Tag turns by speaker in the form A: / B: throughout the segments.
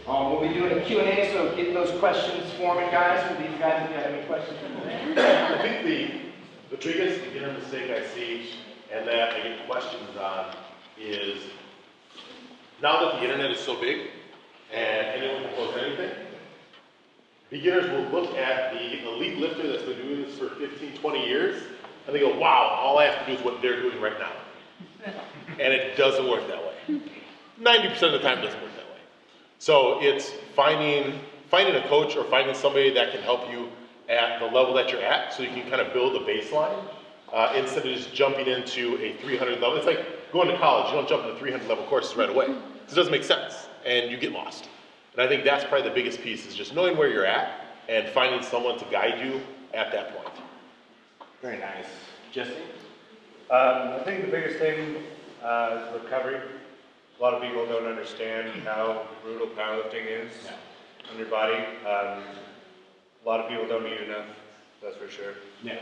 A: We'll be doing a Q&A, so get those questions forming, guys, for these guys if you have any questions.
B: I think the biggest beginner mistake I see, and that I get questions on, is now that the internet is so big and anyone can post anything, beginners will look at the elite lifter that's been doing this for 15, 20 years, and they go, wow, all I have to do is what they're doing right now. And it doesn't work that way. 90% of the time it doesn't work that way. So it's finding a coach or finding somebody that can help you at the level that you're at, so you can kind of build a baseline instead of just jumping into a 300 level. It's like going to college. You don't jump into 300 level courses right away. It doesn't make sense, and you get lost. And I think that's probably the biggest piece, is just knowing where you're at and finding someone to guide you at that point.
A: Very nice. Jesse?
C: I think the biggest thing is recovery. A lot of people don't understand how brutal powerlifting is on your body. A lot of people don't eat enough, that's for sure.
A: Yeah.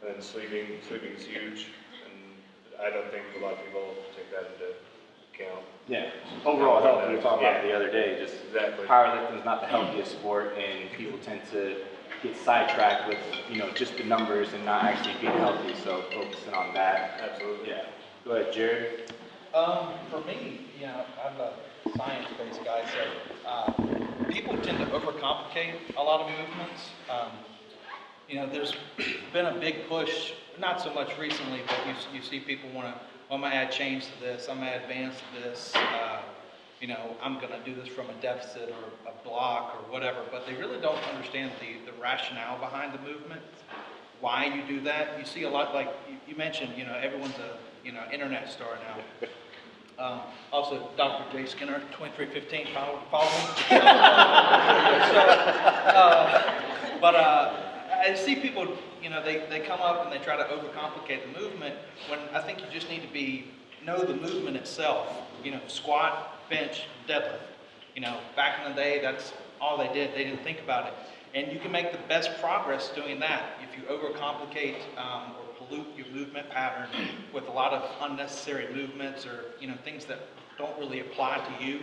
C: And sleeping is huge, and I don't think a lot of people take that into account.
A: Yeah. Overall health, we were talking about it the other day, just
C: exactly.
A: Powerlifting is not the healthiest sport, and people tend to get sidetracked with, just the numbers and not actually being healthy, so focusing on that.
C: Absolutely.
A: Yeah. Go ahead, Jared.
D: For me, I'm a science-based guy, so people tend to overcomplicate a lot of movements. There's been a big push, not so much recently, but you see people want to, I'm going to add change to this, I'm going to advance to this, I'm going to do this from a deficit or a block or whatever, but they really don't understand the rationale behind the movement, why you do that. You see a lot, like you mentioned, everyone's a internet star now. Also, Dr. Jay Skinner, 2315, follow me. But I see people, they come up and they try to overcomplicate the movement, when I think you just need to know the movement itself. Squat, bench, deadlift. Back in the day, that's all they did. They didn't think about it. And you can make the best progress doing that if you overcomplicate or pollute your movement pattern with a lot of unnecessary movements or things that don't really apply to you.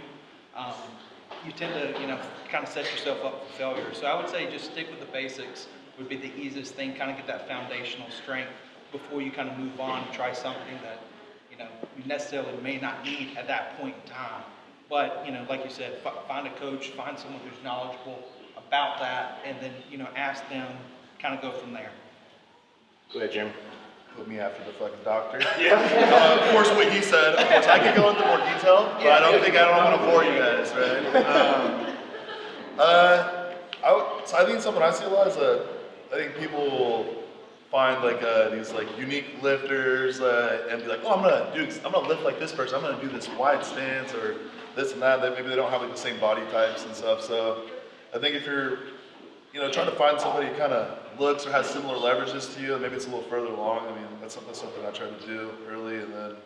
D: You tend to kind of set yourself up for failure. So I would say just stick with the basics would be the easiest thing. Kind of get that foundational strength before you kind of move on and try something that you necessarily may not need at that point in time. But like you said, find a coach, find someone who's knowledgeable about that, and then ask them. Kind of go from there.
A: Go ahead, Jim.
E: Put me after the fucking doctor. Yeah. Of course, what he said. Of course, I could go into more detail, but I don't want to bore you guys, right? I think something I see a lot is I think people find these unique lifters and be like, oh, I'm gonna lift like this person. I'm gonna do this wide stance or this and that. Maybe they don't have the same body types and stuff. So I think if you're trying to find somebody who kind of looks or has similar leverages to you, and maybe it's a little further along. I mean, that's something I try to do early. And then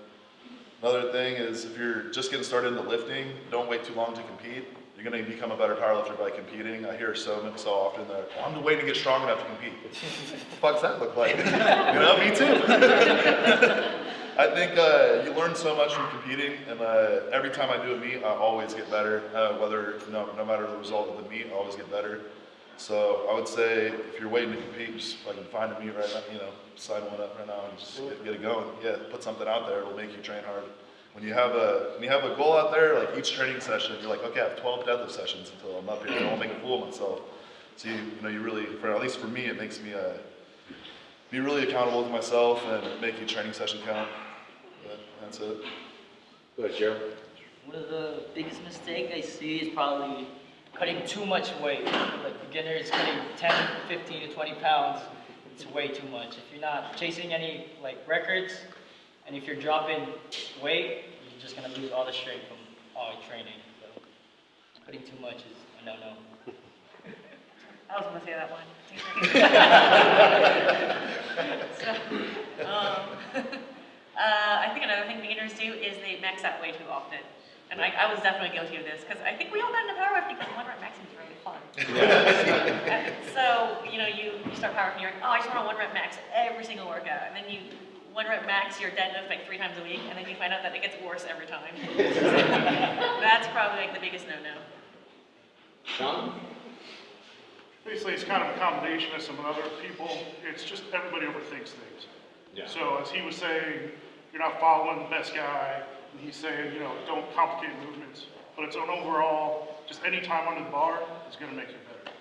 E: another thing is, if you're just getting started into lifting, don't wait too long to compete. You're going to become a better powerlifter by competing. I hear so often that, I'm waiting to get strong enough to compete. What the fuck's that look like? Me too. I think you learn so much from competing, and every time I do a meet, I always get better. No matter the result of the meet, I always get better. So I would say, if you're waiting to compete, just find a meet right now, sign one up right now and just get it going. Yeah, put something out there. It'll make you train hard. When you have a goal out there, like each training session, you're like, okay, I have 12 deadlift sessions until I'm up here. I don't make a fool of myself. So you really, at least for me, it makes me be really accountable to myself and make each training session count. But that's it.
A: Go ahead, Joe.
F: One of the biggest mistakes I see is probably cutting too much weight. Like beginners cutting 10, 15 to 20 pounds, it's way too much. If you're not chasing any records, and if you're dropping weight, you're just gonna lose all the strength from all your training. So cutting too much is a no-no.
G: I was gonna say that one. I think another thing beginners do is they max out way too often. And I was definitely guilty of this, because I think we all got into powerlifting because one rep maxing is really fun. So, you start powerlifting, you're like, oh, I just want a one rep max every single workout. And then you 1 rep max your deadlift like 3 times a week, and then you find out that it gets worse every time. That's probably like the biggest no-no.
A: Sean?
H: Basically, it's kind of a combination of some other people. It's just everybody overthinks things.
A: Yeah.
H: So as he was saying, you're not following the best guy. And he's saying, don't complicate movements. But it's an overall, just any time under the bar is going to make you better.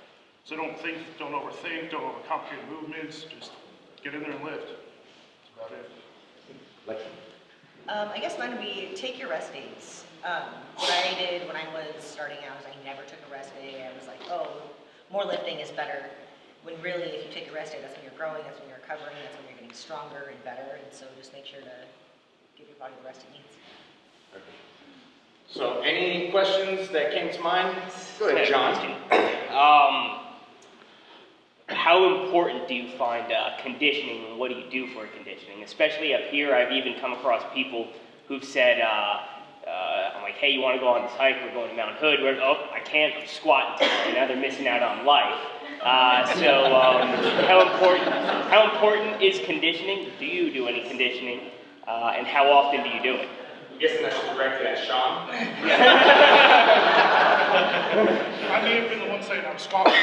H: So don't overthink, don't overcomplicate movements. Just get in there and lift. That's about it.
A: Like,
I: I guess mine would be take your rest days. What I did when I was starting out is I never took a rest day. I was like, oh, more lifting is better. When really, if you take a rest day, that's when you're growing, that's when you're recovering, that's when you're getting stronger and better. And so just make sure to give your body the rest it needs.
A: so any questions that came to mind? Go ahead, John.
J: How important do you find conditioning, and what do you do for conditioning? Especially up here, I've even come across people who've said, I'm like, hey, you want to go on this hike? We're going to Mount Hood. Oh, I can't, I'm squatting today. And now they're missing out on life. How important is conditioning? Do you do any conditioning? And how often do you do it?
A: I'm guessing I should direct it at Sean.
H: I may have been the one saying I'm squatting.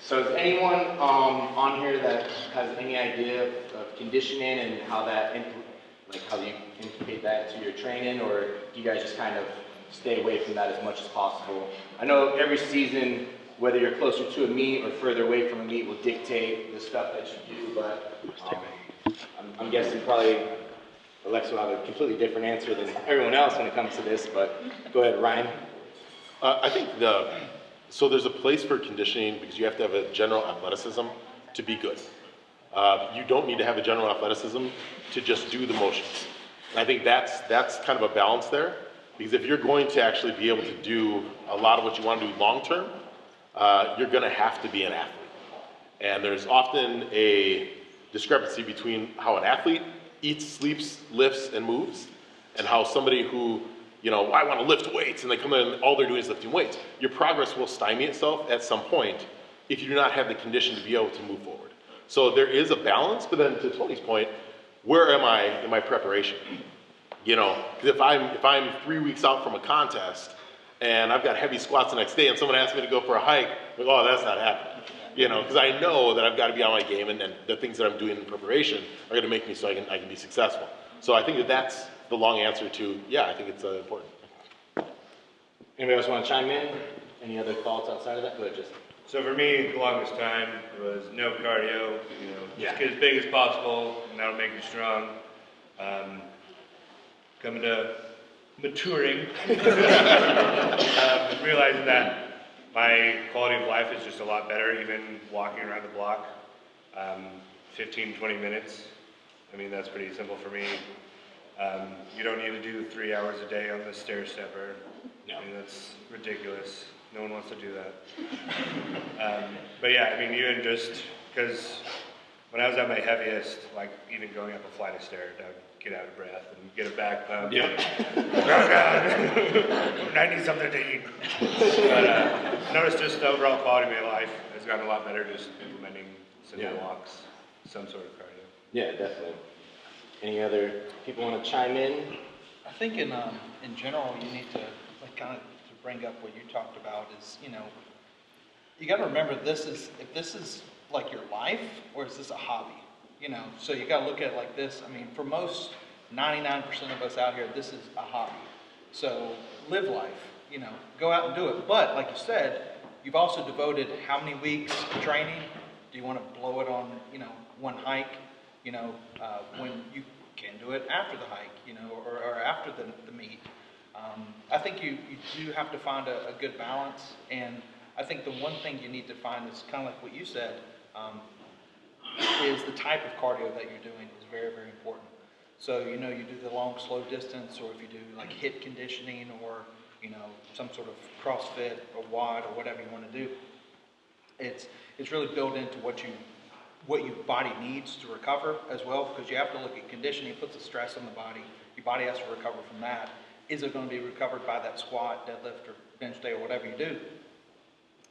A: So is anyone on here that has any idea of conditioning and how that, how you implement that into your training, or do you guys just kind of stay away from that as much as possible? I know every season, whether you're closer to a meet or further away from a meet, will dictate the stuff that you do, but I'm guessing probably Alexa will have a completely different answer than everyone else when it comes to this, but go ahead, Ryan.
B: I think so there's a place for conditioning because you have to have a general athleticism to be good. You don't need to have a general athleticism to just do the motions. And I think that's kind of a balance there, because if you're going to actually be able to do a lot of what you want to do long term, you're going to have to be an athlete. And there's often a discrepancy between how an athlete eats, sleeps, lifts, and moves, and how somebody who, I want to lift weights, and they come in and all they're doing is lifting weights. Your progress will stymie itself at some point if you do not have the condition to be able to move forward. So there is a balance, but then to Tony's point, where am I in my preparation? Because if I'm 3 weeks out from a contest and I've got heavy squats the next day and someone asks me to go for a hike, I'm like, oh, that's not happening. Because I know that I've got to be on my game, and then the things that I'm doing in preparation are going to make me so I can be successful. So I think that's the long answer to, yeah, I think it's important.
A: Anybody else want to chime in? Any other thoughts outside of that? Go ahead, just.
C: So for me, the longest time was no cardio, just get as big as possible, and that'll make you strong. Coming to maturing, realizing that my quality of life is just a lot better, even walking around the block, 15, 20 minutes. I mean, that's pretty simple for me. You don't need to do 3 hours a day on the stair stepper.
A: No.
C: I mean, that's ridiculous. No one wants to do that. But yeah, I mean, even just because when I was at my heaviest, like even going up a flight of stairs, I would get out of breath and get a back pump.
A: Yeah.
C: Oh God, I need something to eat. But I noticed just the overall quality of my life has gotten a lot better just implementing simple walks, some sort of cardio.
A: Yeah, definitely. Any other people want to chime in?
D: I think in general, you need to kind of to bring up what you talked about is, you got to remember if this is like your life or is this a hobby? So you got to look at it like this. I mean, for most 99% of us out here, this is a hobby. So live life, go out and do it. But like you said, you've also devoted how many weeks to training? Do you want to blow it on, one hike? When you can do it after the hike, or after the meet. I think you do have to find a good balance, and I think the one thing you need to find is kind of like what you said, is the type of cardio that you're doing is very, very important. So, you do the long, slow distance, or if you do like HIIT conditioning, or, some sort of CrossFit or WOD or whatever you want to do, it's really built into what your body needs to recover as well, because you have to look at conditioning. It puts a stress on the body. Your body has to recover from that. Is it going to be recovered by that squat, deadlift, or bench day, or whatever you do?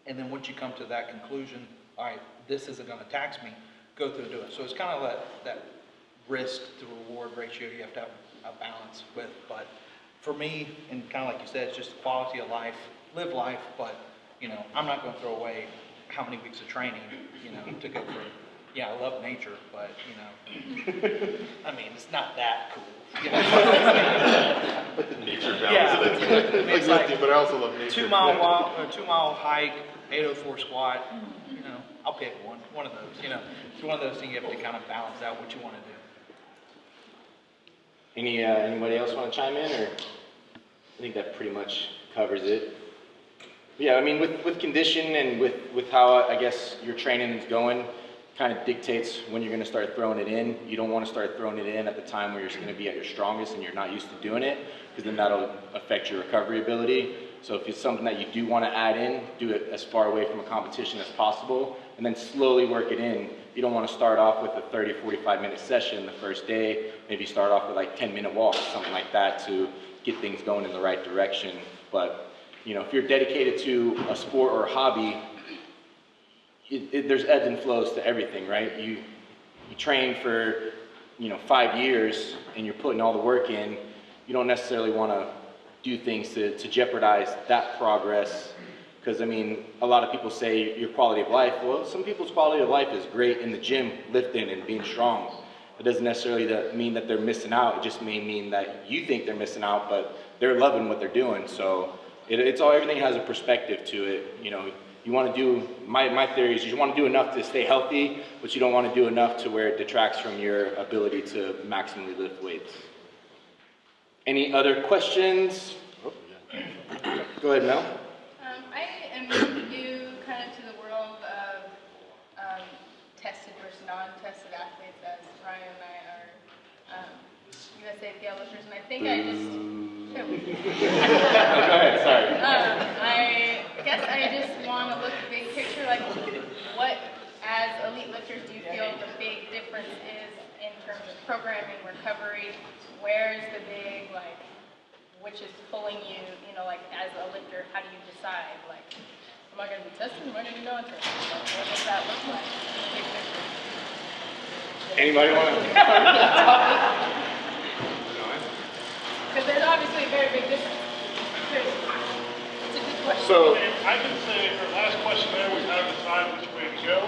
D: And then once you come to that conclusion, all right, this isn't going to tax me, go through doing it. So it's kind of that risk to reward ratio you have to have a balance with. But for me, and kind of like you said, it's just the quality of life, live life, but, you know, I'm not going to throw away how many weeks of training, you know, to go for, yeah, I love nature, but, you know, I mean, it's not that cool. You know?
B: But the nature balance.
D: Yeah,
B: That's
D: I mean, it's like
B: but I also love nature.
D: 2 mile walk, or 2 mile hike, 804 squat, you know, I'll pick one of those, you know. It's one of those things you have to kind of balance out what you want to do.
A: Anybody else want to chime in, or I think that pretty much covers it. Yeah, I mean, with condition and with how I guess your training is going, kind of dictates when you're going to start throwing it in. You don't want to start throwing it in at the time where you're going to be at your strongest and you're not used to doing it, because then that'll affect your recovery ability. So if it's something that you do want to add in, do it as far away from a competition as possible, and then slowly work it in. You don't want to start off with a 30, 45-minute session the first day. Maybe start off with like 10-minute walks, something like that, to get things going in the right direction. But you know, if you're dedicated to a sport or a hobby, there's ebbs and flows to everything, right? You train for, you know, 5 years and you're putting all the work in. You don't necessarily want to do things to jeopardize that progress. Because, I mean, a lot of people say your quality of life. Well, some people's quality of life is great in the gym, lifting and being strong. It doesn't necessarily mean that they're missing out. It just may mean that you think they're missing out, but they're loving what they're doing. So everything has a perspective to it. You know, you want to do, my theory is you want to do enough to stay healthy, but you don't want to do enough to where it detracts from your ability to maximally lift weights. Any other questions? Oh, yeah. Go ahead, Mel.
K: I am new kind of to the world of tested versus non-tested athletes, as Ryan and I are USA PL lifters, and I think I just...
A: Go ahead, sorry.
K: I guess I just want to look big picture, like what, as elite lifters, do you feel the big difference is in terms of programming, recovery? Where's the big, like, which is pulling you, you know, like, as a lifter, how do you decide, like, am I going to be tested, am I going to be non-tested? Like, what does that look like? Big picture.
A: Anybody want to?
K: Because there's obviously a very big difference. It's a good question.
A: So,
H: I can say, her last question there was how to decide which way to go.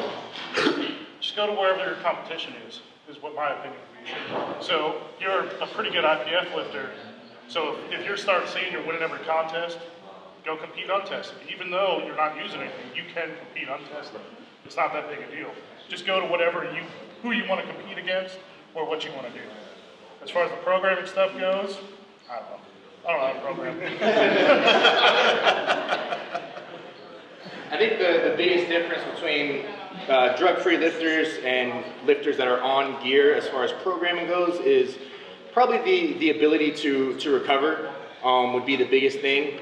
H: Just go to wherever your competition is what my opinion would be. So you're a pretty good IPF lifter. So if you're starting seeing you're winning every contest, go compete untested. Even though you're not using anything, you can compete untested. It's not that big a deal. Just go to who you want to compete against or what you want to do. As far as the programming stuff goes, I don't know. I don't know how to program.
A: I think the biggest difference between drug-free lifters and lifters that are on gear as far as programming goes is probably the ability to recover would be the biggest thing,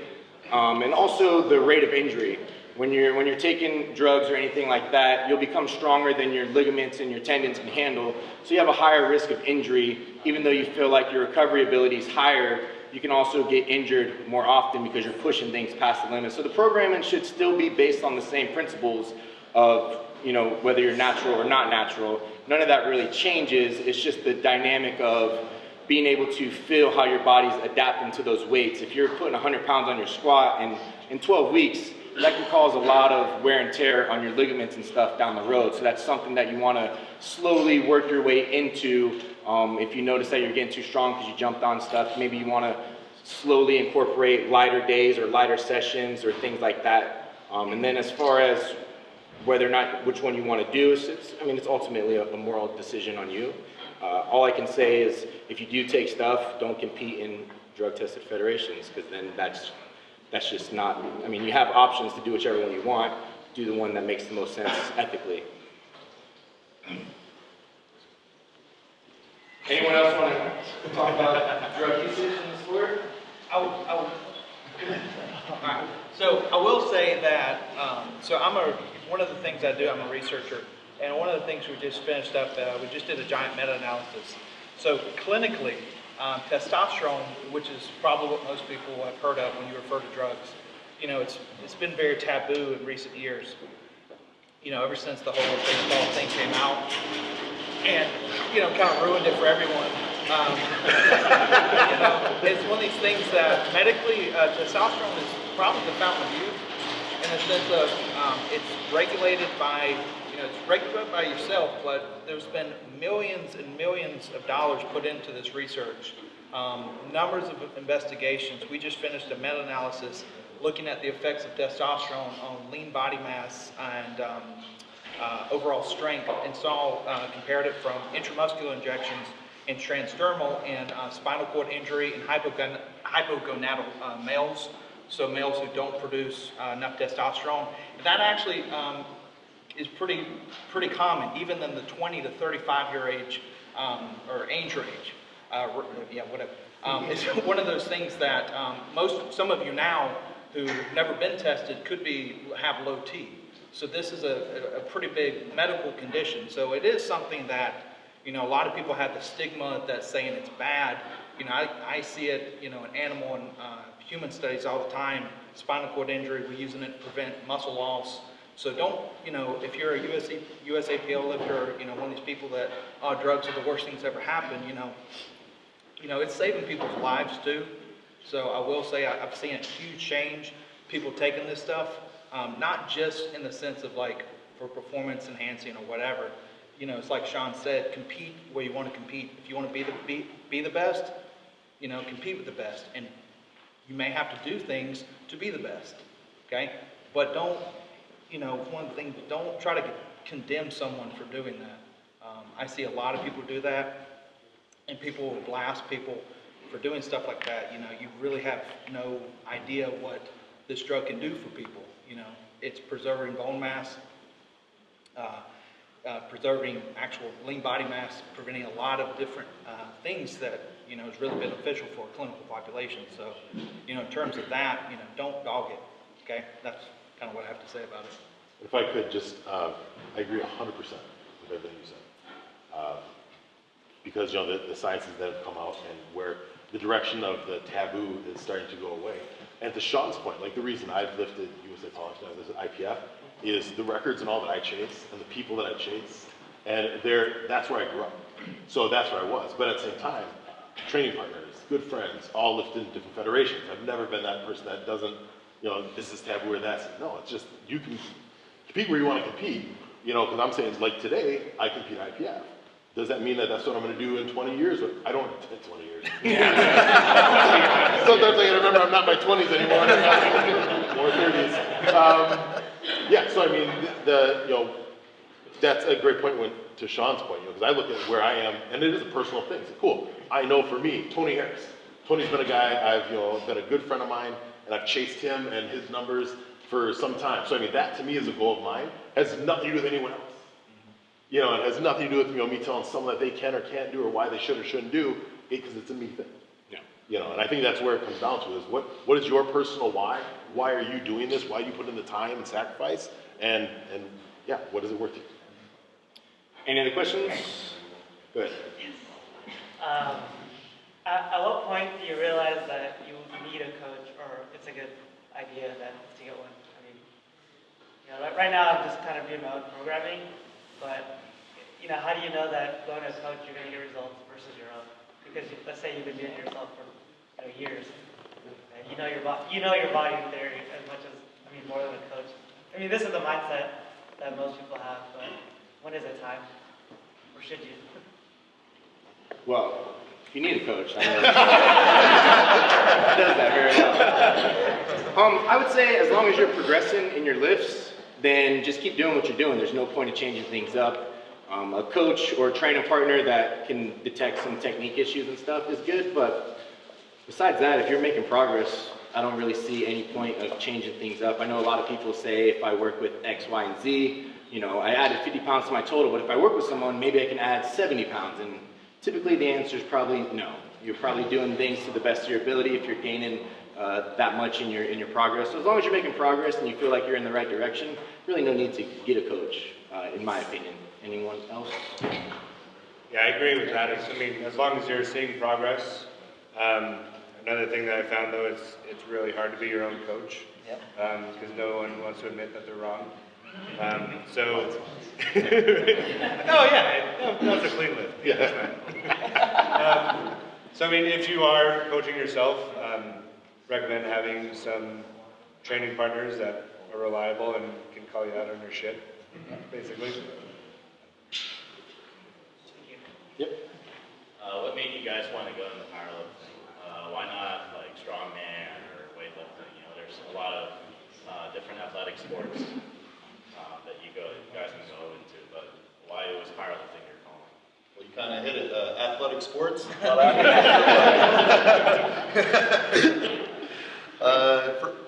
A: and also the rate of injury. When you're taking drugs or anything like that, you'll become stronger than your ligaments and your tendons can handle, so you have a higher risk of injury. Even though you feel like your recovery ability is higher, you can also get injured more often because you're pushing things past the limit. So the programming should still be based on the same principles of, you know, whether you're natural or not natural. None of that really changes. It's just the dynamic of being able to feel how your body's adapting to those weights. If you're putting 100 pounds on your squat and in 12 weeks, that can cause a lot of wear and tear on your ligaments and stuff down the road. So that's something that you want to slowly work your way into. If you notice that you're getting too strong because you jumped on stuff, maybe you want to slowly incorporate lighter days or lighter sessions or things like that. And then as far as whether or not which one you want to do, it's ultimately a moral decision on you. All I can say is if you do take stuff, don't compete in drug-tested federations, because then that's just not, you have options to do whichever one you want. Do the one that makes the most sense ethically. Anyone else want to talk about drug usage in the sport?
D: So I will say that, one of the things I do, I'm a researcher, and one of the things we just finished up, we just did a giant meta-analysis. So clinically, testosterone, which is probably what most people have heard of when you refer to drugs, it's been very taboo in recent years. ever since the whole baseball thing came out, and, kind of ruined it for everyone. It's one of these things that medically, testosterone is probably the fountain of youth in the sense of it's regulated by, it's regulated by yourself, but there's been millions and millions of dollars put into this research. Numbers of investigations. We just finished a meta-analysis looking at the effects of testosterone on lean body mass and overall strength, and compared it from intramuscular injections and transdermal and spinal cord injury and hypogonadal males, so males who don't produce enough testosterone. And that actually is pretty common, even in the 20 to 35 year age or age range. Whatever. It's one of those things that some of you now who've never been tested could have low T. So this is a pretty big medical condition. So it is something that, a lot of people have the stigma that's saying it's bad. I see it, in animal and human studies all the time. Spinal cord injury, we're using it to prevent muscle loss. So don't, if you're a USAPL lifter, one of these people that, drugs are the worst things ever happen, it's saving people's lives too. So I will say I've seen a huge change, people taking this stuff, not just in the sense of like for performance enhancing or whatever. It's like Sean said, compete where you want to compete. If you want to be the best, compete with the best. And you may have to do things to be the best, okay? But don't, one thing, don't try to condemn someone for doing that. I see a lot of people do that, and people will blast people for doing stuff like that. You really have no idea what this drug can do for people. It's preserving bone mass, preserving actual lean body mass, preventing a lot of different things that, is really beneficial for a clinical population. So, in terms of that, don't dog it, okay? That's kind of what I have to say about it.
B: If I could just, I agree 100% with everything you said. Because, the sciences that have come out and where the direction of the taboo is starting to go away. And to Sean's point, like the reason I've lifted USA Polysh now, this is IPF, is the records and all that I chase and the people that I chase. And that's where I grew up. So that's where I was. But at the same time, training partners, good friends, all lifted in different federations. I've never been that person that doesn't, this is taboo or that's, no, it's just, you can compete where you want to compete, because I'm saying like today, I compete IPF. Does that mean that that's what I'm going to do in 20 years? I don't in 20 years. Sometimes I remember I'm not in my 20s anymore. More 30s. So I mean, that's a great point to Sean's point, because I look at where I am, and it is a personal thing. It's cool. I know for me, Tony Harris. Tony's been a guy I've been a good friend of mine, and I've chased him and his numbers for some time. So I mean, that to me is a goal of mine. Has nothing to do with anyone else. It has nothing to do with me telling someone that they can or can't do or why they should or shouldn't do, because it's a me thing. And I think that's where it comes down to is what is your personal why? Why are you doing this? Why do you put in the time and sacrifice? And what is it worth to you?
A: Any other questions? Go ahead.
L: At what point do you realize that you need a coach, or it's a good idea to get one? I mean, right now I'm just kind of doing my own programming, but how do you know that going to a coach you're going to get results versus your own? Because let's say you've been doing it yourself for years, and you know your body in theory as much as more than a coach. I mean, this is the mindset that most people have, but when is it time, or should you?
A: Well, if you need a coach, I know does that very well. I would say as long as you're progressing in your lifts, then just keep doing what you're doing. There's no point in changing things up. A coach or a training partner that can detect some technique issues and stuff is good, but besides that, if you're making progress, I don't really see any point of changing things up. I know a lot of people say if I work with X, Y, and Z, I added 50 pounds to my total, but if I work with someone, maybe I can add 70 pounds. And typically the answer is probably no. You're probably doing things to the best of your ability if you're gaining that much in your progress. So as long as you're making progress and you feel like you're in the right direction, really no need to get a coach, in my opinion. Anyone else?
C: Yeah, I agree with that. As long as you're seeing progress. Another thing that I found though, it's really hard to be your own coach. Because no one wants to admit that they're wrong. So, oh yeah, that was a clean lift. Yeah, that's fine. So I mean, if you are coaching yourself, recommend having some training partners that are reliable and can call you out on your shit, basically.
A: Yep.
M: What made you guys want to go into powerlifting? Why not like strongman or weightlifting? You know, there's a lot of different athletic sports that you guys can go into, but why was powerlifting your calling?
E: Well, you kind of hit it. Athletic sports.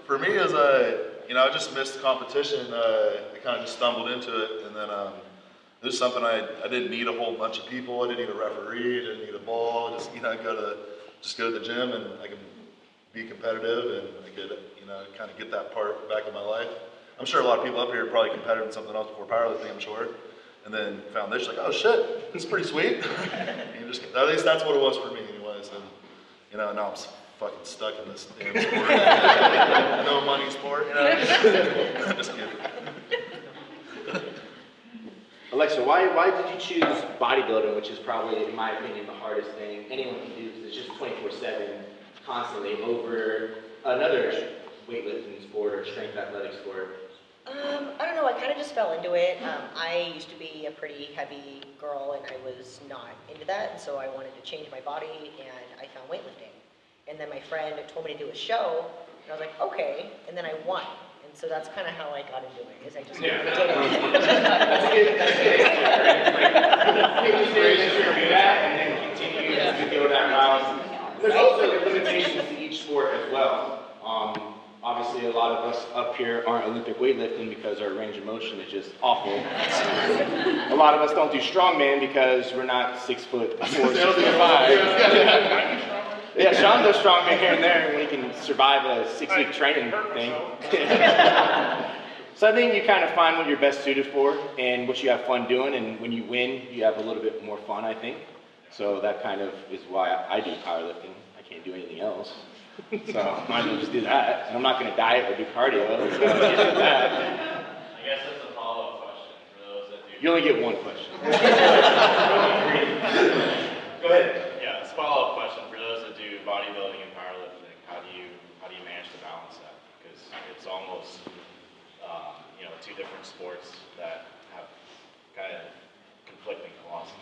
E: For me, as I just missed competition. I kind of just stumbled into it, and then it was something I didn't need a whole bunch of people. I didn't need a referee. I didn't need a ball. Just go to the gym, and I can be competitive, and I could kind of get that part back in my life. I'm sure a lot of people up here are probably competitive in something else before powerlifting, I'm sure. And then found this, like, oh shit, this is pretty sweet. At least that's what it was for me anyways. And now I'm fucking stuck in this damn sport. No money sport, Just kidding.
A: Alexa, why did you choose bodybuilding, which is probably, in my opinion, the hardest thing anyone can do, because it's just 24/7, constantly, over another weightlifting sport or strength athletic sport?
I: I don't know, I kind of just fell into it. I used to be a pretty heavy girl and I was not into that, and so I wanted to change my body and I found weightlifting. And then my friend told me to do a show, and I was like, okay, and then I won. And so that's kind of how I got into it, is I just did it.
A: That's good do that and then continue to go that route. There's also limitations to each sport as well. Obviously, a lot of us up here aren't Olympic weightlifting because our range of motion is just awful. A lot of us don't do strongman because we're not 6'4", 6'5". Yeah, Sean does strongman here and there when he can survive a 6-week training thing. So I think you kind of find what you're best suited for and what you have fun doing, and when you win, you have a little bit more fun, I think. So that kind of is why I do powerlifting. I can't do anything else. So I might as well just do that. And I'm not going to diet or do cardio, so I do that.
M: I guess that's a follow-up question for those that do.
A: You only get one question.
M: Go ahead. Yeah, it's a follow-up question for those that do bodybuilding and powerlifting. How do you manage to balance that? Because it's almost two different sports that have kind of conflicting philosophy.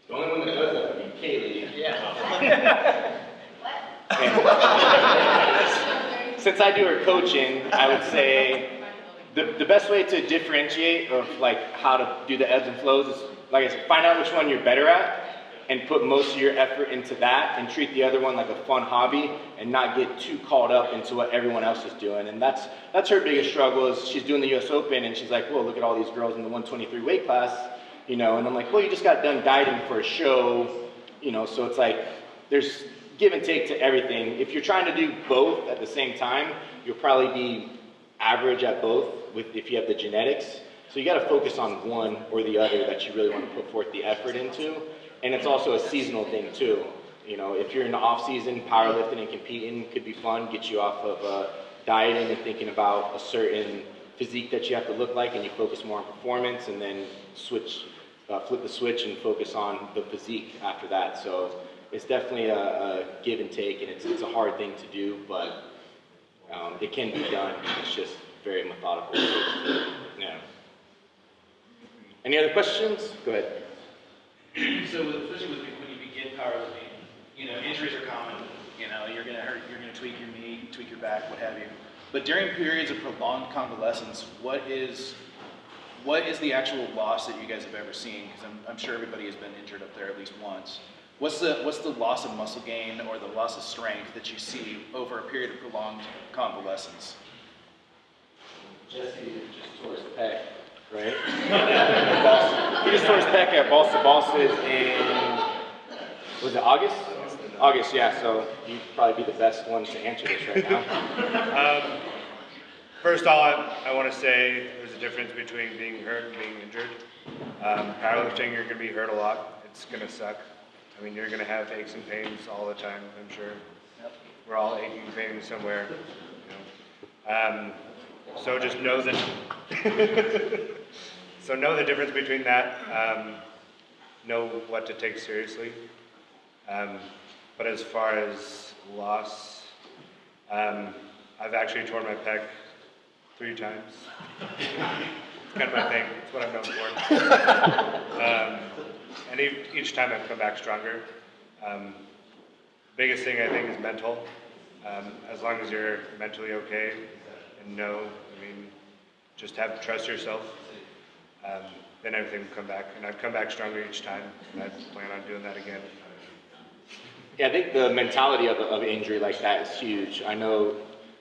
A: The only one that does that would be Kaylee.
I: Yeah.
A: Since I do her coaching, I would say the best way to differentiate of like how to do the ebbs and flows is, like I said, find out which one you're better at and put most of your effort into that and treat the other one like a fun hobby and not get too caught up into what everyone else is doing. And that's her biggest struggle is she's doing the US Open and she's like, well, look at all these girls in the 123 weight class, and I'm like, well, you just got done dieting for a show, so it's like there's give and take to everything. If you're trying to do both at the same time, you'll probably be average at both if you have the genetics. So you got to focus on one or the other that you really want to put forth the effort into. And it's also a seasonal thing too. If you're in the off season, powerlifting and competing could be fun, get you off of dieting and thinking about a certain physique that you have to look like, and you focus more on performance, and then flip the switch and focus on the physique after that. So it's definitely a give and take, and it's a hard thing to do, but it can be done. It's just very methodical. Yeah. Any other questions? Go ahead.
D: So especially when you begin powerlifting, injuries are common. You're gonna hurt, you're gonna tweak your knee, tweak your back, what have you. But during periods of prolonged convalescence, what is the actual loss that you guys have ever seen? Because I'm sure everybody has been injured up there at least once. What's the loss of muscle gain or the loss of strength that you see over a period of prolonged convalescence?
A: Jesse just tore his pec, right? He just tore his pec at Bosses in, was it August? August, yeah, so you'd probably be the best one to answer this right now.
C: First off, I want to say there's a difference between being hurt and being injured. Powerlifting, you're going to be hurt a lot. It's going to suck. I mean, you're going to have aches and pains all the time, I'm sure. We're all aching and paining somewhere. So just know that, so know the difference between that, know what to take seriously. But as far as loss, I've actually torn my pec 3 times. It's kind of my thing, it's what I'm known for. And each time I've come back stronger. Biggest thing I think is mental. As long as you're mentally okay and just trust yourself, then everything will come back. And I've come back stronger each time, and I plan on doing that again.
A: Yeah, I think the mentality of an injury like that is huge. I know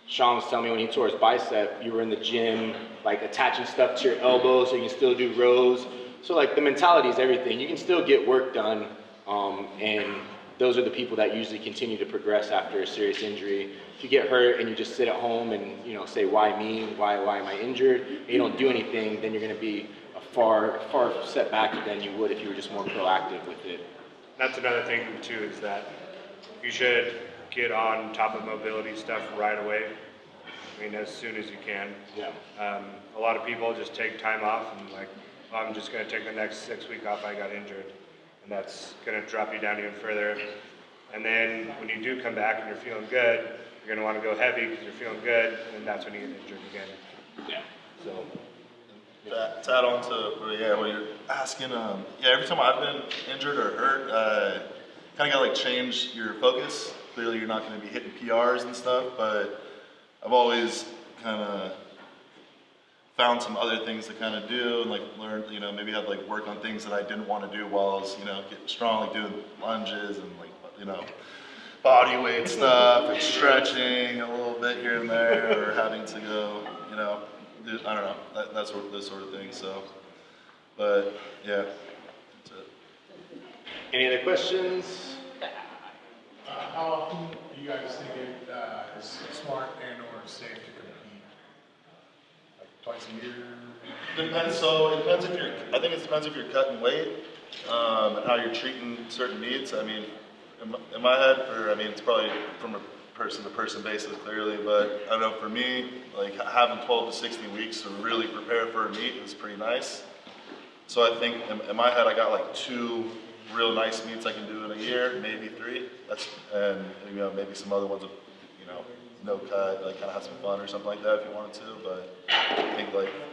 A: Sean was telling me when he tore his bicep, you were in the gym, like attaching stuff to your elbow so you can still do rows. So like the mentality is everything. You can still get work done, and those are the people that usually continue to progress after a serious injury. If you get hurt and you just sit at home and say, why me? Why am I injured? And you don't do anything, then you're going to be a far set back than you would if you were just more proactive with it.
C: That's another thing too, is that you should get on top of mobility stuff right away. As soon as you can.
A: Yeah.
C: A lot of people just take time off and I'm just going to take the next 6 weeks off. I got injured. And that's going to drop you down even further. And then when you do come back and you're feeling good, you're going to want to go heavy because you're feeling good, and that's when you get injured again.
A: Yeah.
C: So.
E: To add on to what you're asking, every time I've been injured or hurt, kind of got to change your focus. Clearly, you're not going to be hitting PRs and stuff, but I've always kind of found some other things to kind of do and learn, maybe have work on things that I didn't want to do while I was, getting strong, doing lunges and body weight stuff and stretching a little bit here and there, or having to go, do, I don't know, that sort of thing. So, but yeah, that's it.
A: Any other questions?
N: How often do you guys think it is smart and/or safe to compete? Twice a year?
E: Depends. So it depends if you're. I think it depends if you're cutting weight and how you're treating certain meets. In my head, it's probably from a person-to-person basis, clearly. But I don't know. For me, having 12 to 16 weeks to really prepare for a meet is pretty nice. So I think in my head, I got 2 real nice meets I can do in a year, maybe 3. And maybe some other ones, no cut, kind of have some fun or something like that if you wanted to. But I think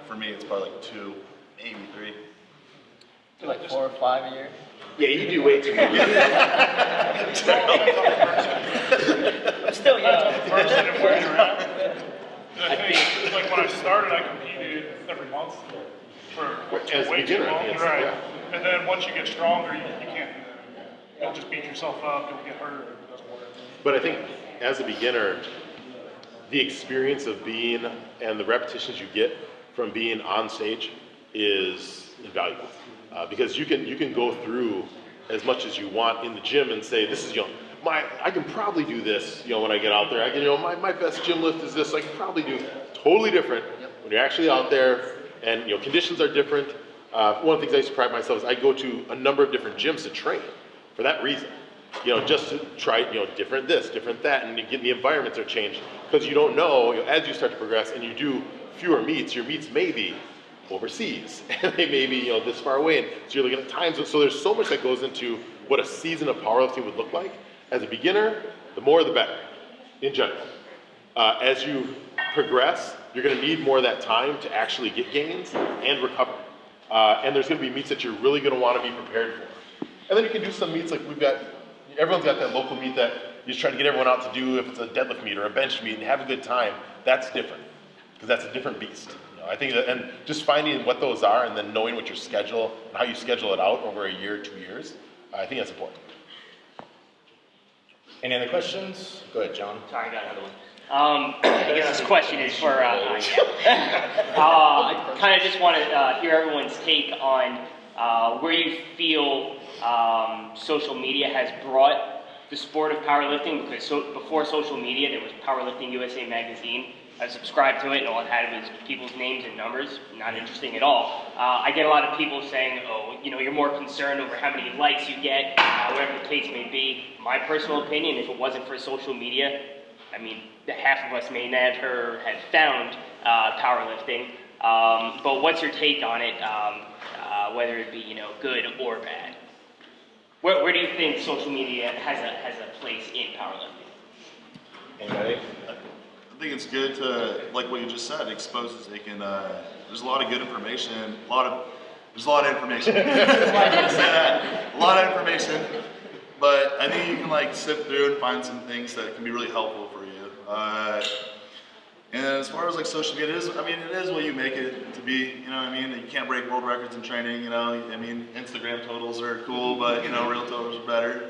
E: for me, it's probably 2, maybe 3.
F: Do 4 or 5 a year?
A: Yeah, you do way too much.
F: I'm still young.
H: Person and where you're at. I think, when I started, I competed every month for way too long.
B: Yes,
H: Right.
B: yeah.
H: And then once you get stronger, you can't do that. You'll just beat yourself up, you'll get hurt, it doesn't work.
B: But I think as a beginner, the experience of being and the repetitions you get from being on stage is invaluable. Because you can go through as much as you want in the gym and say, this is, I can probably do this, when I get out there. I can, my best gym lift is this. I can probably do totally different when you're actually out there, and conditions are different. One of the things I used to pride myself is I go to a number of different gyms to train for that reason. Just to try, different this, different that, and the environments are changed because you don't know, as you start to progress and you do fewer meets, your meets may be overseas and they may be, this far away, and so you're looking at times. So there's so much that goes into what a season of powerlifting would look like. As a beginner, the more the better, in general. As you progress, you're going to need more of that time to actually get gains and recover. And there's going to be meets that you're really going to want to be prepared for. And then you can do some meets everyone's got that local meet that you just try to get everyone out to do, if it's a deadlift meet or a bench meet, and have a good time. That's different, because that's a different beast. I think and just finding what those are and then knowing what your schedule, and how you schedule it out over a year, 2 years, I think that's important.
A: Any other questions? Go ahead, John.
J: Sorry, I got another one. I guess this question is for, I kind of just want to hear everyone's take on where you feel social media has brought the sport of powerlifting, because before social media, there was Powerlifting USA magazine. I subscribed to it, and all it had was people's names and numbers. Not interesting at all. I get a lot of people saying, oh, you're more concerned over how many likes you get, whatever the case may be. My personal opinion, if it wasn't for social media, half of us may never have found powerlifting. But what's your take on it, whether it be, good or bad? Where do you think social media has a place in powerlifting?
A: Anybody?
E: I think it's good to, like what you just said, exposes. They can. There's a lot of good information. There's a lot of information. I didn't say that. A lot of information, but I think you can like sift through and find some things that can be really helpful for you. And as far as like social media, it is what you make it to be. You know what I mean? You can't break world records in training. Instagram totals are cool, but real totals are better.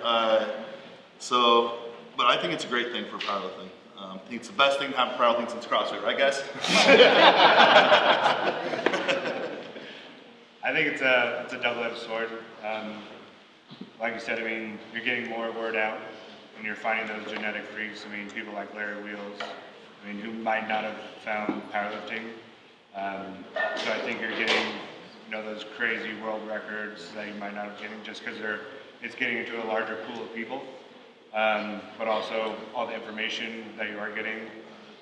E: But I think it's a great thing for powerlifting. I think it's the best thing to have powerlifting since CrossFit, right, guys?
C: I think it's a double-edged sword. Like you said, you're getting more word out, and you're finding those genetic freaks. People like Larry Wheels, who might not have found powerlifting. So I think you're getting, those crazy world records that you might not have getting just because it's getting into a larger pool of people. But also all the information that you are getting,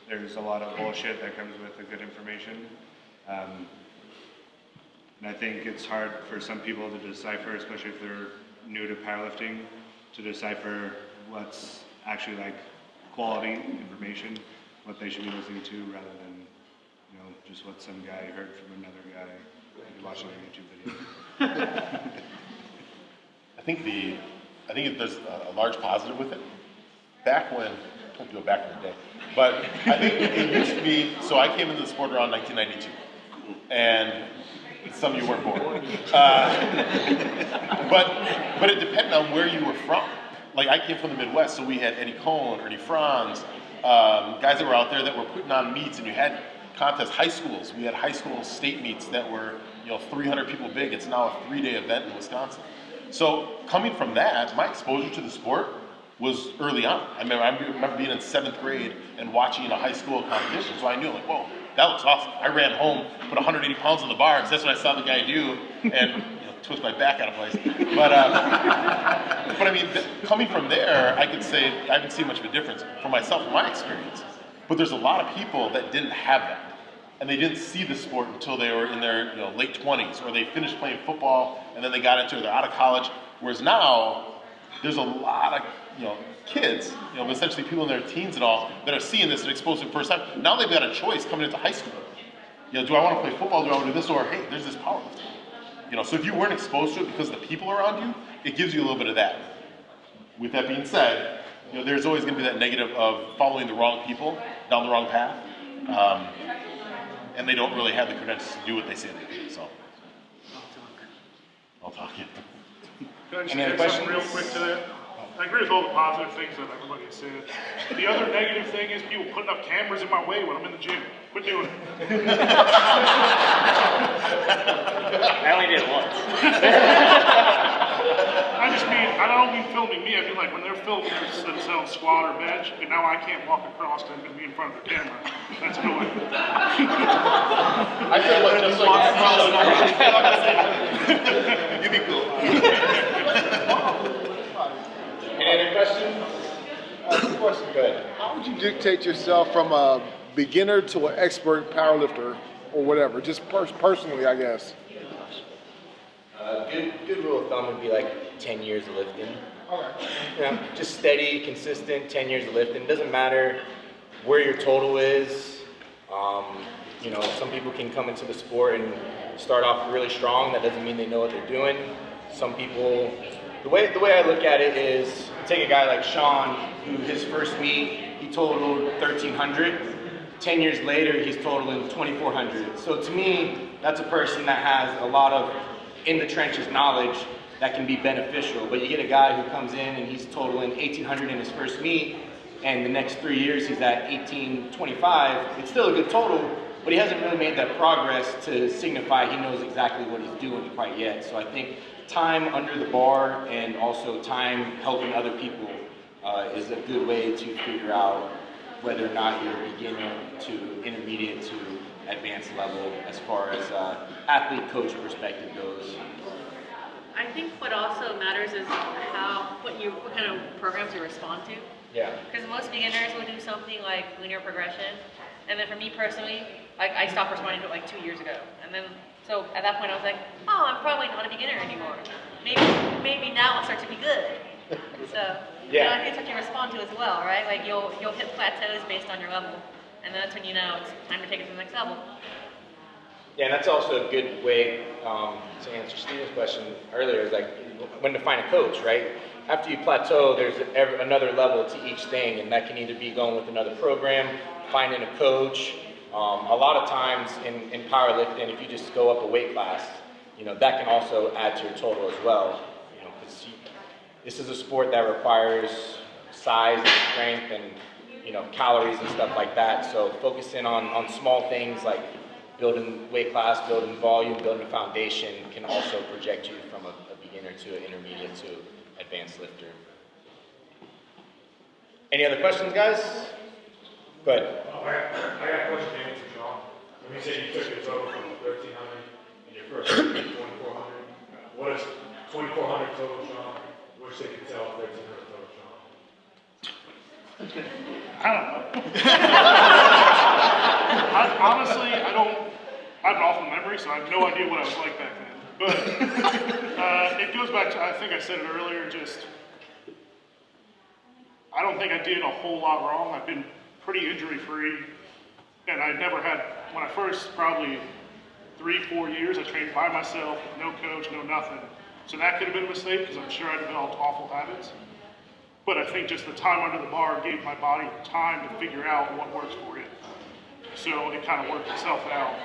C: there's a lot of bullshit that comes with the good information. And I think it's hard for some people to decipher, especially if they're new to powerlifting, to decipher what's actually like quality information, what they should be listening to rather than, just what some guy heard from another guy watching a YouTube video.
B: I think there's a large positive with it. Back when, don't go back in the day, but I think it used to be, so I came into the sport around 1992, and some of you weren't born. But it depended on where you were from. Like I came from the Midwest, so we had Eddie Cohn, Ernie Franz, guys that were out there that were putting on meets, and you had contests, high schools. We had high school state meets that were 300 people big. It's now a 3-day event in Wisconsin. So coming from that, my exposure to the sport was early on. I remember being in 7th grade and watching a high school competition. So I knew, whoa, that looks awesome. I ran home, put 180 pounds on the bar, because that's what I saw the guy do, and twist my back out of place. But coming from there, I could say I haven't seen much of a difference for myself in my experience. But there's a lot of people that didn't have that. And they didn't see the sport until they were in their late 20s, or they finished playing football and then they got into it, they're out of college. Whereas now, there's a lot of kids, essentially people in their teens and all, that are seeing this and exposed to it for the first time. Now they've got a choice coming into high school. Do I want to play football? Do I want to do this? Or hey, there's this powerlifting. So if you weren't exposed to it because of the people around you, it gives you a little bit of that. With that being said, there's always going to be that negative of following the wrong people down the wrong path. And they don't really have the credentials to do what they say they do, so. I'll talk.
H: Can I just add something real quick to that? I agree with all the positive things that everybody has said. The other negative thing is people putting up cameras in my way when I'm in the gym. Quit doing it.
J: I only did it once.
H: I don't mean filming me. I mean like when they're filming themselves squat or bench, and now I can't walk across them and be in front of the camera. That's annoying.
B: I said what, just like you'd be cool.
A: Any other questions?
N: Good question.
A: Go ahead.
N: How would you dictate yourself from a beginner to an expert powerlifter or whatever? Just personally, I guess.
A: Good rule of thumb would be like 10 years of lifting.
N: Okay.
A: Just steady, consistent, 10 years of lifting. Doesn't matter where your total is. Some people can come into the sport and start off really strong. That doesn't mean they know what they're doing. Some people, the way I look at it is, take a guy like Sean, who his first meet, he totaled 1,300. 10 years later, he's totaling 2,400. So to me, that's a person that has a lot of in the trenches knowledge that can be beneficial. But you get a guy who comes in and he's totaling 1,800 in his first meet, and the next 3 years he's at 1,825. It's still a good total, but he hasn't really made that progress to signify he knows exactly what he's doing quite yet. So I think time under the bar and also time helping other people is a good way to figure out whether or not you're a beginner to intermediate to advanced level as far as athlete coach perspective goes.
G: I think what also matters is what kind of programs you respond to.
A: Yeah.
G: Because most beginners will do something like linear progression, and then for me personally, I stopped responding to it like 2 years ago. And then, so at that point I was like, oh, I'm probably not a beginner anymore. Maybe now I'll start to be good. So, you know, I think it's what you respond to as well, right? Like you'll hit plateaus based on your level. And that's when you know it's time to take it to the next level.
A: Yeah, and that's also a good way to answer Steven's question earlier, is like when to find a coach, right? After you plateau, there's another level to each thing, and that can either be going with another program, finding a coach. A lot of times in powerlifting, if you just go up a weight class, you know, that can also add to your total as well. You know, 'cause this is a sport that requires size and strength and, you know, calories and stuff like that. So focusing on small things like building weight class, building volume, building a foundation can also project you from a beginner to an intermediate to advanced lifter. Any other questions, guys? Go ahead.
O: I got a question maybe for John. When you said you took your total from 1,300 and your first 2,400, what is 2,400 total, John? Which they can tell 1,300 total, John?
H: I don't know. Honestly, I have an awful memory, so I have no idea what I was like back then. But it goes back to, I think I said it earlier, just, I don't think I did a whole lot wrong. I've been pretty injury-free, and I never had, when I first, probably 3-4 years, I trained by myself, no coach, no nothing. So that could have been a mistake, because I'm sure I developed awful habits. But I think just the time under the bar gave my body time to figure out what works for it. So it kind of worked itself out.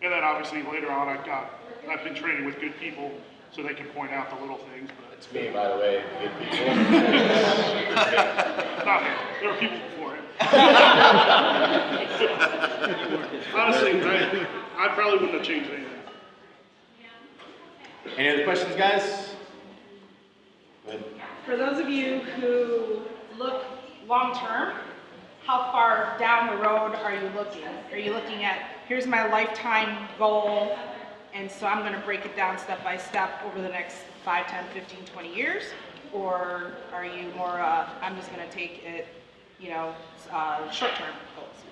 H: And then obviously later on I've been training with good people so they can point out the little things. But
A: It's me, by the way, the good people.
H: Not me. There were people before him. Honestly, I probably wouldn't have changed anything.
A: Any other questions, guys? Go ahead.
P: For those of you who look long-term, how far down the road are you looking? Are you looking at, here's my lifetime goal, and so I'm gonna break it down step by step over the next 5, 10, 15, 20 years? Or are you more, I'm just gonna take it, you know, short-term goals?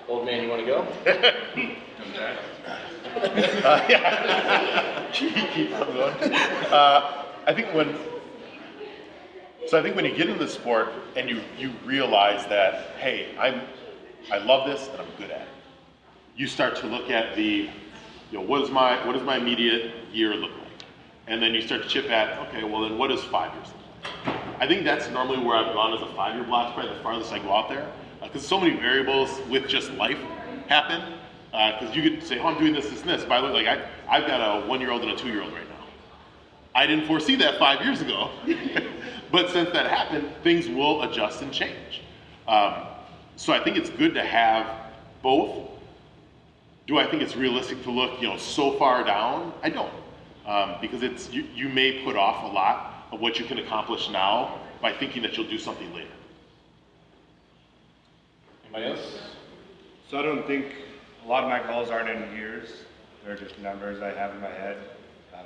A: Old man, you wanna go?
B: Keep on going. I think when you get into the sport and you realize that, hey, I love this and I'm good at it, you start to look at the, you know, what does my immediate year look like? And then you start to chip at, okay, well then what does 5 years look like? I think that's normally where I've gone as a 5-year block, probably the farthest I go out there, because so many variables with just life happen. Because you could say, oh, I'm doing this, this, and this. By the way, like I've got a 1-year-old and a 2-year-old right now. I didn't foresee that 5 years ago. But since that happened, things will adjust and change. So I think it's good to have both. Do I think it's realistic to look, you know, so far down? I don't. Because it's you may put off a lot of what you can accomplish now by thinking that you'll do something later.
A: Anybody else?
C: So I don't think, a lot of my goals aren't in years. They're just numbers I have in my head.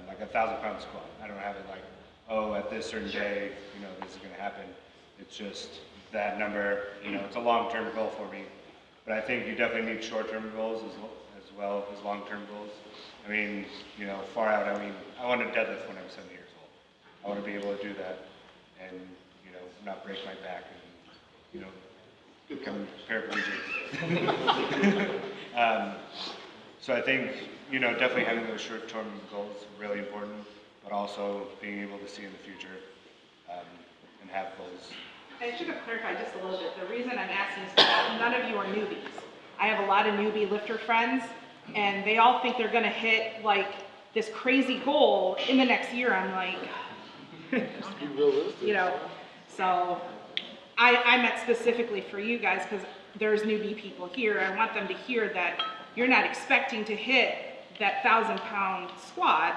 C: Like a 1,000-pound squat. I don't have it like, oh, at this certain day, you know, this is going to happen. It's just that number, you know, it's a long-term goal for me. But I think you definitely need short-term goals as well as long-term goals. I mean, you know, far out, I mean, I want to deadlift when I'm 70 years old. I want to be able to do that and, you know, not break my back and, you know, become paraplegic. So I think, you know, definitely having those short-term goals is really important, but also being able to see in the future and have goals.
P: I should have clarified just a little bit. The reason I'm asking is that none of you are newbies. I have a lot of newbie lifter friends, and they all think they're gonna hit like this crazy goal in the next year. I'm like, you know, so I meant specifically for you guys because there's newbie people here. I want them to hear that you're not expecting to hit that 1,000-pound squat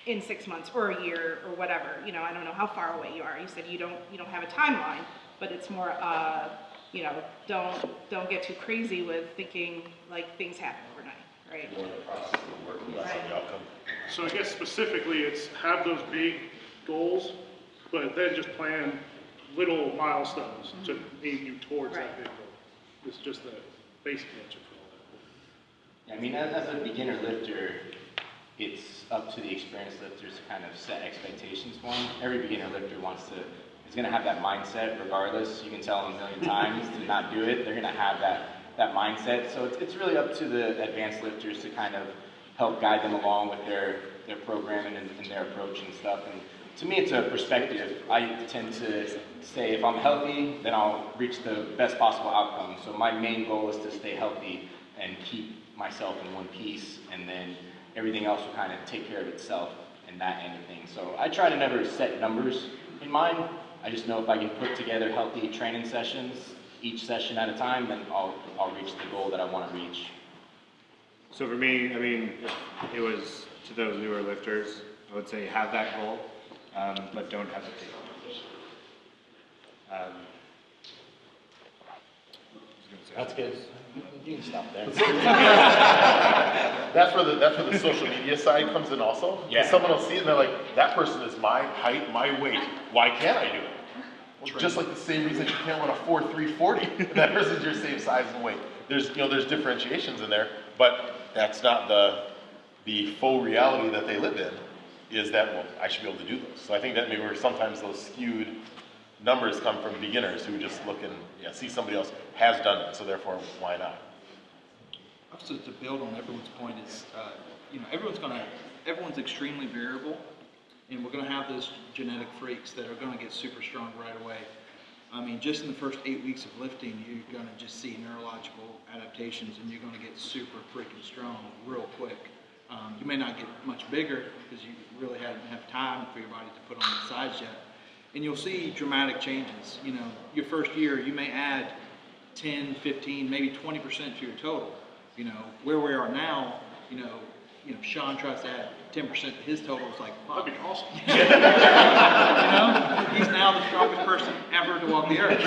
P: in 6 months or a year or whatever. You know, I don't know how far away you are. You said you don't have a timeline, but it's more, you know, don't get too crazy with thinking like things happen overnight, right? Right.
H: So I guess specifically it's have those big goals, but then just plan little milestones to aim you towards that big goal. It's just that. basic answer for all that.
A: Yeah, I mean, as a beginner lifter, it's up to the experienced lifters to kind of set expectations for them. Every beginner lifter is going to have that mindset regardless. You can tell them a million times to not do it. They're going to have that mindset. So it's really up to the advanced lifters to kind of help guide them along with their programming and their approach and stuff. And to me, it's a perspective. I tend to say if I'm healthy, then I'll reach the best possible outcome. So my main goal is to stay healthy and keep myself in one piece, and then everything else will kind of take care of itself and that end of things. So I try to never set numbers in mind. I just know if I can put together healthy training sessions, each session at a time, then I'll reach the goal that I want to reach.
C: So for me, I mean, if it was to those newer lifters, I would say have that goal, but don't hesitate.
A: That's good. You can stop there.
B: That's where the social media side comes in also.
A: Yeah.
B: Someone will see it and they're like, that person is my height, my weight. Why can't I do it? Well, just like the same reason you can't run a 4.3 40. That person's your same size and weight. There's differentiations in there, but that's not the full reality that they live in. Is that, well, I should be able to do those. So I think that maybe where sometimes those skewed numbers come from beginners who just look and see somebody else has done it, so therefore why not?
D: Also, to build on everyone's point is, everyone's extremely variable, and we're gonna have those genetic freaks that are gonna get super strong right away. I mean, just in the first 8 weeks of lifting, you're gonna just see neurological adaptations, and you're gonna get super freaking strong real quick. You may not get much bigger because you really haven't had time for your body to put on the size yet. And you'll see dramatic changes. You know, your first year, you may add 10, 15, maybe 20% to your total. You know, where we are now, you know, Sean tries to add 10% to his total. It's like, wow, that'd be awesome. You know, he's now the strongest person ever to walk the earth.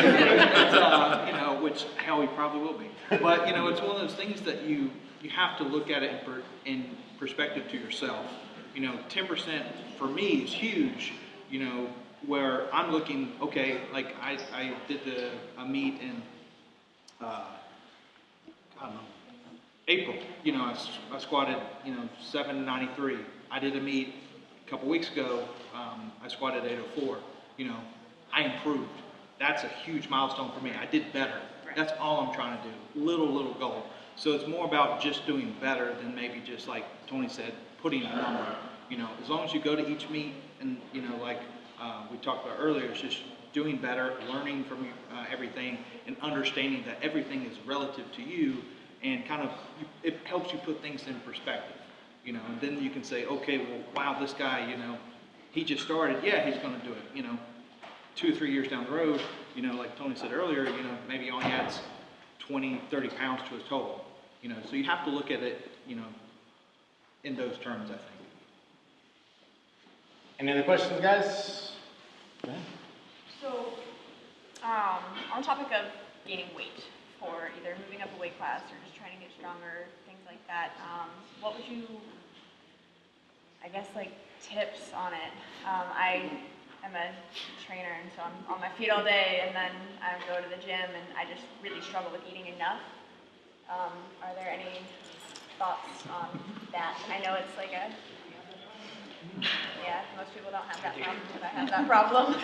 D: Which hell, he probably will be. But it's one of those things that you have to look at it in perspective to yourself. 10% for me is huge. Where I'm looking, okay, like I did a meet in, I don't know, April. I squatted, 793. I did a meet a couple weeks ago. I squatted 804. I improved. That's a huge milestone for me. I did better. That's all I'm trying to do. Little goal. So it's more about just doing better than maybe just like Tony said, putting a number. As long as you go to each meet and like we talked about earlier, it's just doing better, learning from everything, and understanding that everything is relative to you, and kind of it helps you put things in perspective. And then you can say, okay, well, wow, this guy, he just started. Yeah, he's going to do it. 2 or 3 years down the road, like Tony said earlier, maybe he only adds 20, 30 pounds to his total. So you have to look at it, in those terms, I think.
A: Any other questions, guys? Go ahead.
Q: So, on the topic of gaining weight, for either moving up a weight class or just trying to get stronger, things like that, what would you, I guess, like, tips on it? I am a trainer, and so I'm on my feet all day, and then I go to the gym, and I just really struggle with eating enough. Are there any thoughts on that? I know it's like most people don't have that problem, but I have that problem.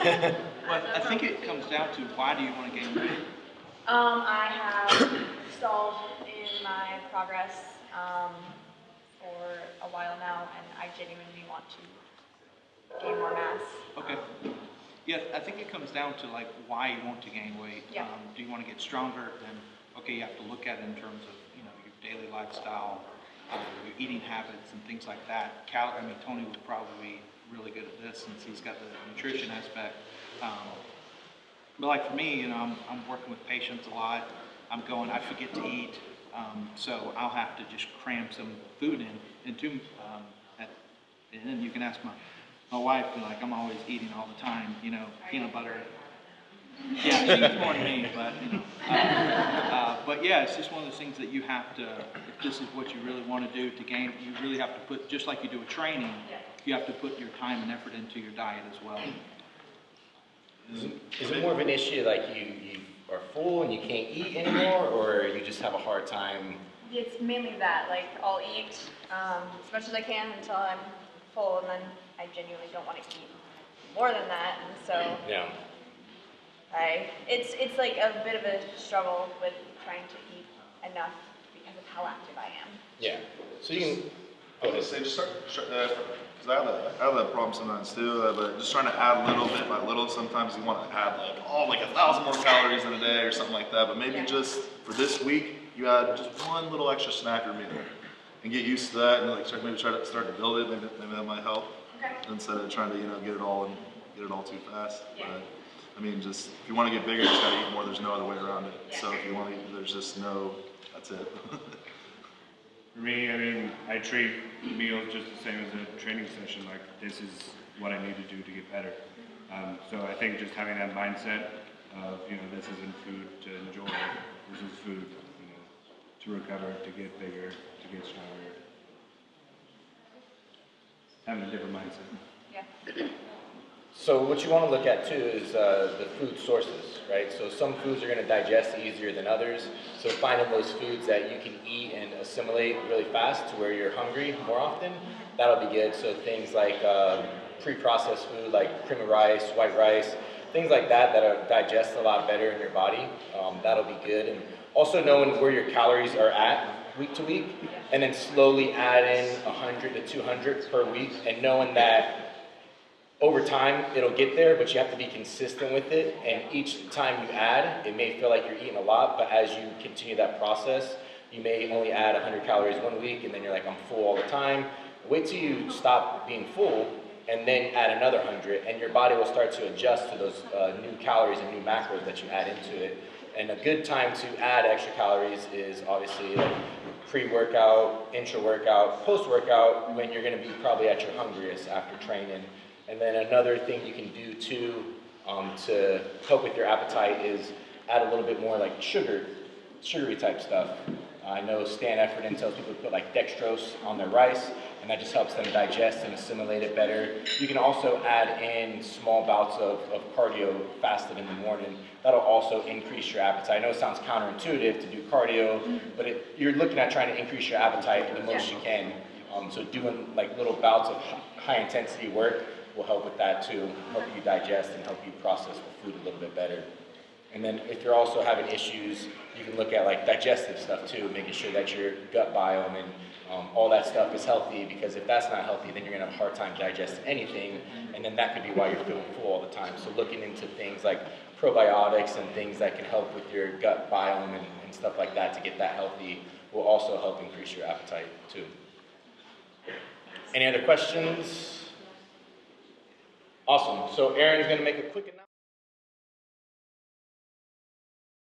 D: Well, I think it comes down to, why do you want to gain weight?
Q: I have stalled in my progress for a while now, and I genuinely want to gain more mass.
D: Okay. Yeah, I think it comes down to like why you want to gain weight.
Q: Yeah.
D: Do you want to get stronger? Then okay, you have to look at it in terms of your daily lifestyle, your eating habits, and things like that. Tony would probably be really good at this since he's got the nutrition aspect. But like for me, I'm working with patients a lot. I forget to eat, so I'll have to just cram some food into, and then you can ask my wife, like I'm always eating all the time, peanut butter. Yeah, she eats more than me, but yeah, it's just one of those things that you have to, if this is what you really want to do to gain, you really have to put, just like you do with training, you have to put your time and effort into your diet as well.
A: Is it more of an issue like you are full and you can't eat anymore, or you just have a hard time?
Q: It's mainly that, like, I'll eat as much as I can until I'm full, and then I genuinely don't want to eat more than that, and so
A: Yeah.
Q: it's like a bit of a struggle with trying to eat enough because of how active I am.
A: Yeah. So you can.
E: I was gonna say, just start, because I have that problem sometimes too, but just trying to add little bit by little. Sometimes you want to add like 1,000 more calories in a day or something like that, but maybe just for this week, you add just one little extra snack or meal and get used to that, and like maybe try to start to build it. Maybe that might help instead of trying to get it all too fast.
I: Yeah.
E: But I mean, just if you want to get bigger, you just gotta eat more. There's no other way around it.
I: Yeah.
E: So if you want to eat, there's just no. That's it.
C: For me, I mean, I treat meals just the same as a training session. Like, this is what I need to do to get better. So I think just having that mindset of, this isn't food to enjoy. This is food, to recover, to get bigger, to get stronger. Having a different mindset.
Q: Yeah.
A: So what you want to look at too is the food sources, right? So some foods are going to digest easier than others. So finding those foods that you can eat and assimilate really fast to where you're hungry more often, that'll be good. So things like pre-processed food, like cream of rice, white rice, things like that are digest a lot better in your body. That'll be good. And also knowing where your calories are at week to week, and then slowly add in 100 to 200 per week, and knowing that over time, it'll get there, but you have to be consistent with it. And each time you add, it may feel like you're eating a lot, but as you continue that process, you may only add 100 calories one week, and then you're like, I'm full all the time. Wait till you stop being full, and then add another 100, and your body will start to adjust to those new calories and new macros that you add into it. And a good time to add extra calories is obviously like pre-workout, intra-workout, post-workout, when you're gonna be probably at your hungriest after training. And then another thing you can do too to help with your appetite is add a little bit more like sugary type stuff. I know Stan Efferton tells people to put like dextrose on their rice, and that just helps them digest and assimilate it better. You can also add in small bouts of cardio fasted in the morning. That'll also increase your appetite. I know it sounds counterintuitive to do cardio, but you're looking at trying to increase your appetite the most you can. So doing like little bouts of high intensity work will help with that too, help you digest and help you process the food a little bit better. And then if you're also having issues, you can look at like digestive stuff too, making sure that your gut biome and all that stuff is healthy, because if that's not healthy, then you're gonna have a hard time digesting anything, and then that could be why you're feeling full all the time. So looking into things like probiotics and things that can help with your gut biome and stuff like that to get that healthy will also help increase your appetite too. Any other questions? Awesome. So Aaron's going to make a quick announcement.